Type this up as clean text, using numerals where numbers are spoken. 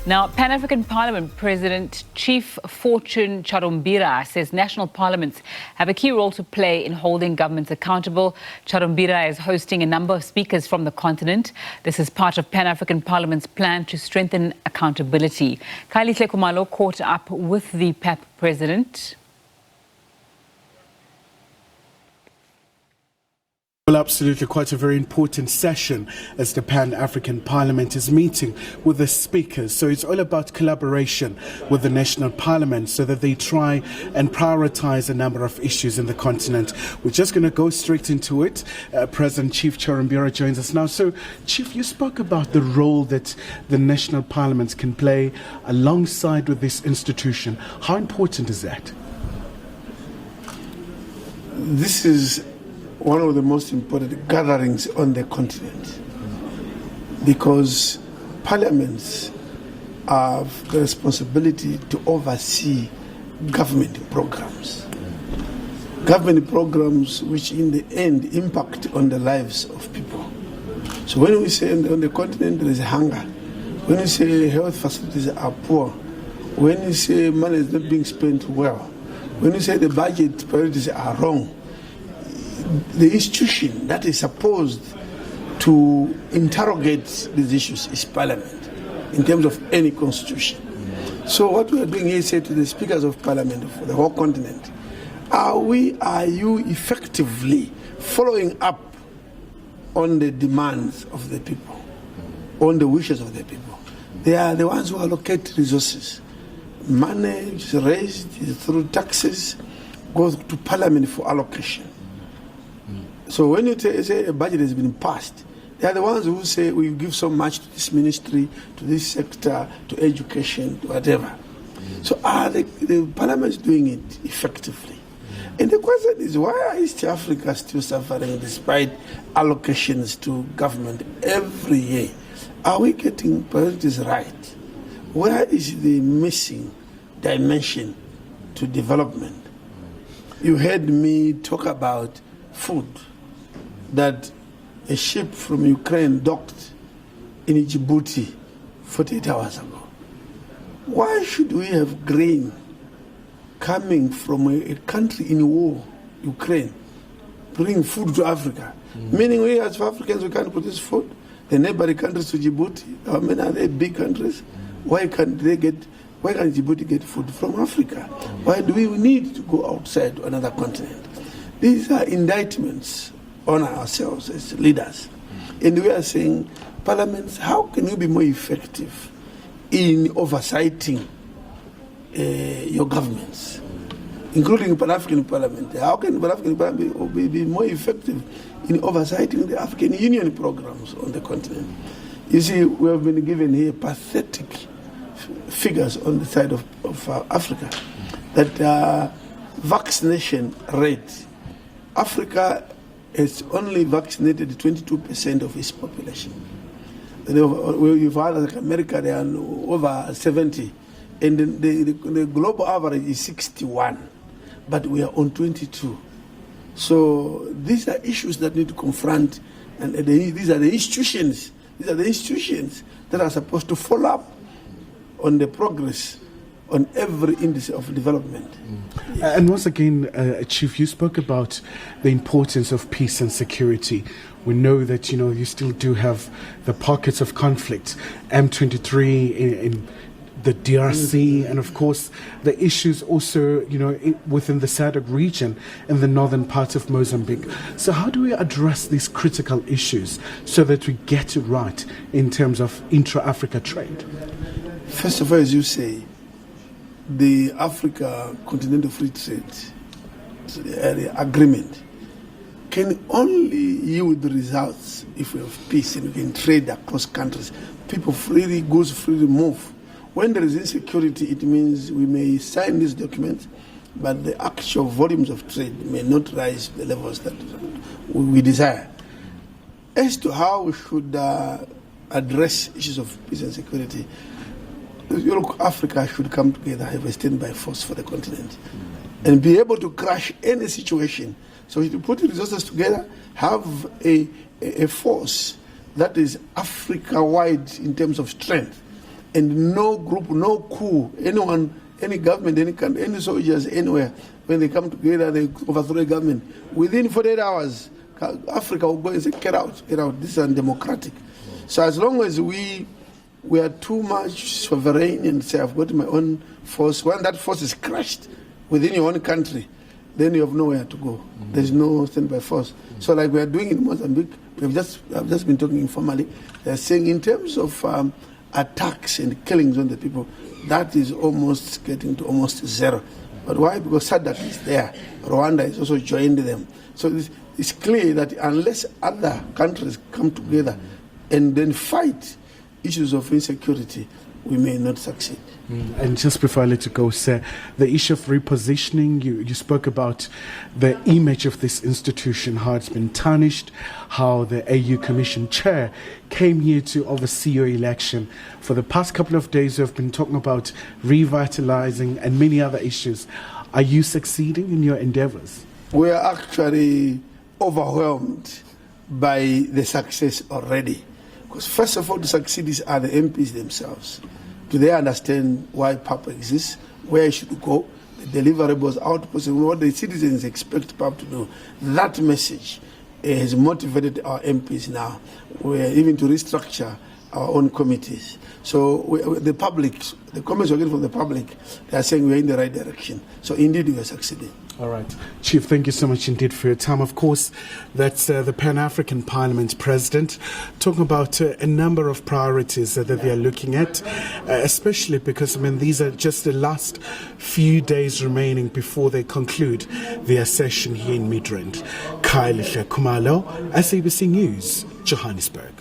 Now, Pan-African Parliament President Chief Fortune Charumbira says national parliaments have a key role to play in holding governments accountable. Charumbira is hosting a number of speakers from the continent. This is part of Pan-African Parliament's plan to strengthen accountability. Khayelihle Khumalo caught up with the PAP president. Well, absolutely, quite a very important session as the Pan-African Parliament is meeting with the speakers. So it's all about collaboration with the national parliament so that they try and prioritize a number of issues in the continent. We're just going to go straight into it. President Chief Charumbira joins us now. So, Chief, you spoke about the role that the national parliaments can play alongside with this institution. How important is that? This is one of the most important gatherings on the continent because parliaments have the responsibility to oversee government programs. Government programs which in the end impact on the lives of people. So when we say on the continent there is hunger, when we say health facilities are poor, when we say money is not being spent well, when we say the budget priorities are wrong, the institution that is supposed to interrogate these issues is Parliament in terms of any constitution. So what we are doing here is say to the speakers of Parliament for the whole continent, are you effectively following up on the demands of the people, on the wishes of the people? They are the ones who allocate resources. Money which is raised through taxes goes to Parliament for allocation. So when you say a budget has been passed, they are the ones who say we give so much to this ministry, to this sector, to education, to whatever. So are the parliaments doing it effectively? And the question is, why is East Africa still suffering despite allocations to government every year? Are we getting priorities right? Where is the missing dimension to development? You heard me talk about food, that a ship from Ukraine docked in Djibouti 48 hours ago. Why should we have grain coming from a country in war, Ukraine, bring food to Africa? Meaning we as Africans, we can't produce food. The neighboring countries to Djibouti, how many are they big countries? Why can't Djibouti get food from Africa? Why do we need to go outside to another continent? These are indictments on ourselves as leaders. And we are saying, parliaments, how can you be more effective in oversighting your governments, including Pan-African Parliament? How can Pan-African Parliament be more effective in oversighting the African Union programs on the continent? You see, we have been given here pathetic figures on the side of Africa that vaccination rate, Africa has only vaccinated 22% of its population. You've had like America, they are over 70, and the global average is 61, but we are on 22. So these are issues that need to confront, and these are the institutions. These are the institutions that are supposed to follow up on the progress on every index of development. And once again, Chief, you spoke about the importance of peace and security. We know that, you still do have the pockets of conflict, M23 in the DRC, and of course the issues also, within the SADC region in the northern part of Mozambique. So how do we address these critical issues so that we get it right in terms of intra-Africa trade? First of all, as you say, the Africa Continental Free Trade Area Agreement can only yield results if we have peace and we can trade across countries. People freely, goods freely move. When there is insecurity, it means we may sign these documents, but the actual volumes of trade may not rise to the levels that we desire. As to how we should address issues of peace and security, Africa should come together, have a standby force for the continent, and be able to crush any situation. So to put resources together, have a force that is Africa-wide in terms of strength, And no group, no coup, anyone, any government, any country, any soldiers anywhere, when they come together, they overthrow a government. Within 48 hours, Africa will go and say, get out, this is undemocratic. So as long as we are too much sovereign and say, I've got my own force, when that force is crushed within your own country, then you have nowhere to go. There's no standby force. So like we are doing in Mozambique, I've just been talking informally, they're saying in terms of attacks and killings on the people, that is almost getting to almost zero. But why? Because SADC is there. Rwanda has also joined them. So it's clear that unless other countries come together and then fight issues of insecurity, we may not succeed. And just before I let you go, sir, the issue of repositioning, you spoke about the image of this institution, how it's been tarnished, how the AU Commission chair came here to oversee your election. For the past couple of days, you have been talking about revitalizing and many other issues. Are you succeeding in your endeavors? We are actually overwhelmed by the success already. Because first of all, the succeeders are the MPs themselves. Do they understand why PAP exists, where it should go, the deliverables, outputs, and what the citizens expect PAP to do? That message has motivated our MPs now, even to restructure our own committees. So the public, the comments we're getting from the public, they are saying we're in the right direction. So indeed, we are succeeding. All right. Chief, thank you so much indeed for your time. Of course, that's the Pan-African Parliament President talking about a number of priorities that they are looking at, especially because, these are just the last few days remaining before they conclude their session here in Midrand. Khayelihle Khumalo, SABC News, Johannesburg.